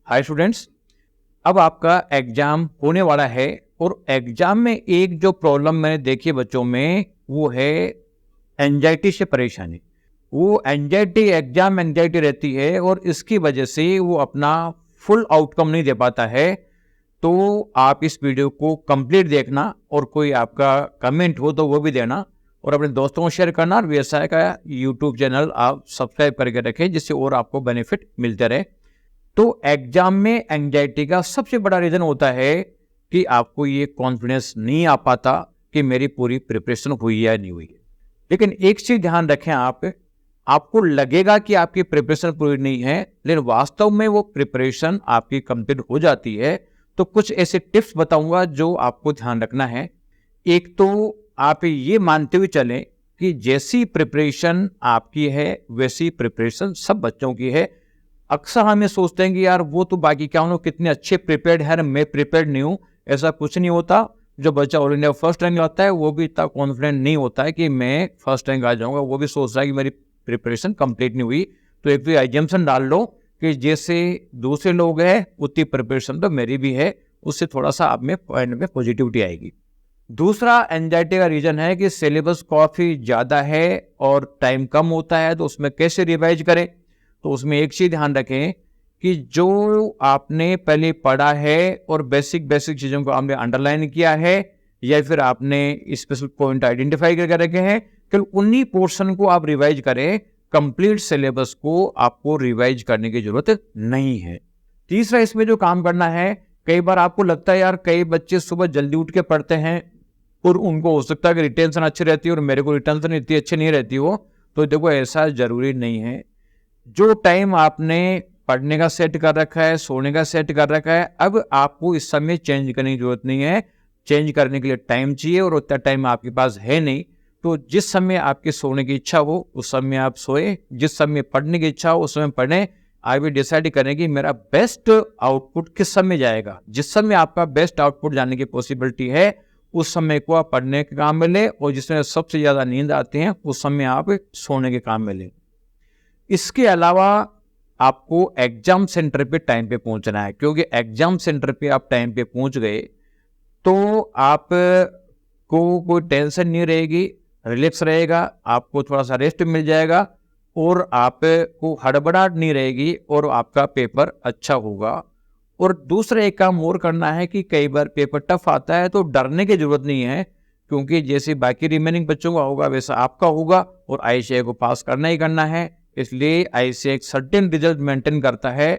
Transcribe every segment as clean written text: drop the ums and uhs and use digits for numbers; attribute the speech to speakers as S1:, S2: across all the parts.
S1: Hi students, अब आपका exam होने वाला है और एग्जाम में एक जो प्रॉब्लम मैंने देखी है बच्चों में वो है एंजाइटी से परेशानी। वो एंजाइटी एग्जाम एंजाइटी रहती है और इसकी वजह से वो अपना फुल आउटकम नहीं दे पाता है। तो आप इस वीडियो को कंप्लीट देखना और कोई आपका कमेंट हो तो वो भी देना और अपने दोस्तों को शेयर करना और VSI का यूट्यूब चैनल आप सब्सक्राइब करके रखें जिससे और आपको बेनिफिट मिलते रहे। तो एग्जाम में एंजाइटी का सबसे बड़ा रीजन होता है कि आपको ये कॉन्फिडेंस नहीं आ पाता कि मेरी पूरी प्रिपरेशन हुई या नहीं हुई है। लेकिन एक चीज ध्यान रखें, आपको लगेगा कि आपकी प्रिपरेशन पूरी नहीं है, लेकिन वास्तव में वो प्रिपरेशन आपकी कंप्लीट हो जाती है। तो कुछ ऐसे टिप्स बताऊंगा जो आपको ध्यान रखना है। एक तो आप ये मानते हुए चलें कि जैसी प्रिपरेशन आपकी है वैसी प्रिपरेशन सब बच्चों की है। अक्सर हम ये सोचते हैं कि यार वो तो बाकी क्या उन्होंने कितने अच्छे प्रिपेयर्ड है, मैं प्रिपेयर्ड नहीं हूं। ऐसा कुछ नहीं होता। जो बच्चा ऑल इंडिया फर्स्ट रैंक लाता है वो भी इतना कॉन्फिडेंट नहीं होता है कि मैं फर्स्ट रैंक आ जाऊंगा। वो भी सोच रहा है कि मेरी प्रिपरेशन कंप्लीट नहीं हुई। तो एक तो एजम्पशन डाल लो कि जैसे दूसरे लोग हैं उतनी प्रिपरेशन तो मेरी भी है। उससे थोड़ा सा आप में पॉइंट में पॉजिटिविटी आएगी। दूसरा एंजाइटी का रीजन है कि सिलेबस काफी ज्यादा है और टाइम कम होता है, तो उसमें कैसे रिवाइज करें। तो उसमें एक चीज ध्यान रखें कि जो आपने पहले पढ़ा है और बेसिक चीजों को आपने अंडरलाइन किया है या फिर आपने स्पेशल पॉइंट आइडेंटिफाई करके रखे हैं, केवल उन्हीं पोर्शन को आप रिवाइज करें। कंप्लीट सिलेबस को आपको रिवाइज करने की जरूरत नहीं है। तीसरा इसमें जो काम करना है, कई बार आपको लगता है यार कई बच्चे सुबह जल्दी उठ के पढ़ते हैं और उनको हो सकता है कि रिटेंशन अच्छी रहती है और मेरे को रिटेंशन इतनी अच्छी नहीं रहती हो। तो देखो ऐसा जरूरी नहीं है। जो टाइम आपने पढ़ने का सेट कर रखा है, सोने का सेट कर रखा है, अब आपको इस समय चेंज करने की जरूरत नहीं है। चेंज करने के लिए टाइम चाहिए और उतना टाइम आपके पास है नहीं। तो जिस समय आपके सोने की इच्छा हो उस समय आप सोए, जिस समय पढ़ने की इच्छा हो उस समय पढ़ें। आप भी डिसाइड करें कि मेरा बेस्ट आउटपुट किस समय जाएगा। जिस समय आपका बेस्ट आउटपुट जाने की पॉसिबिलिटी है उस समय को आप पढ़ने के काम में लें और जिसमें सबसे ज्यादा नींद आती है उस समय आप सोने के काम में लें। इसके अलावा आपको एग्जाम सेंटर पे टाइम पे पहुंचना है, क्योंकि एग्जाम सेंटर पे आप टाइम पे पहुंच गए तो आप को कोई टेंशन नहीं रहेगी, रिलैक्स रहेगा, आपको थोड़ा सा रेस्ट मिल जाएगा और आपको हड़बड़ाहट नहीं रहेगी और आपका पेपर अच्छा होगा। और दूसरा एक काम और करना है कि कई बार पेपर टफ आता है तो डरने की जरूरत नहीं है, क्योंकि जैसे बाकी रिमेनिंग बच्चों का होगा वैसा आपका होगा और ICAI को पास करना ही करना है। इसलिए ICAI एक सर्टेन रिजल्ट मेंटेन करता है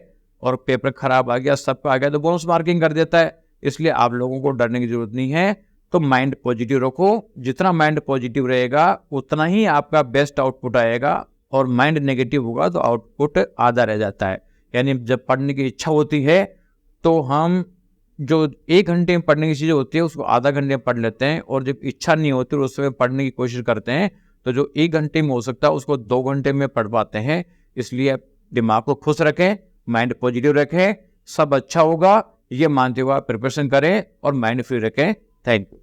S1: और पेपर खराब आ गया, सबका आ गया तो बोनस मार्किंग कर देता है। इसलिए आप लोगों को डरने की जरूरत नहीं है। तो माइंड पॉजिटिव रखो। जितना माइंड पॉजिटिव रहेगा उतना ही आपका बेस्ट आउटपुट आएगा और माइंड नेगेटिव होगा तो आउटपुट आधा रह जाता है। यानी जब पढ़ने की इच्छा होती है तो हम जो 1 घंटे में पढ़ने की चीजें होती है उसको आधा घंटे में पढ़ लेते हैं और जब इच्छा नहीं होती तो उसमें पढ़ने की कोशिश करते हैं तो जो 1 घंटे में हो सकता है उसको 2 घंटे में पढ़ पाते हैं। इसलिए दिमाग को खुश रखें, माइंड पॉजिटिव रखें, सब अच्छा होगा ये मानते हुए प्रिपरेशन करें और माइंड फ्री रखें। Thank you.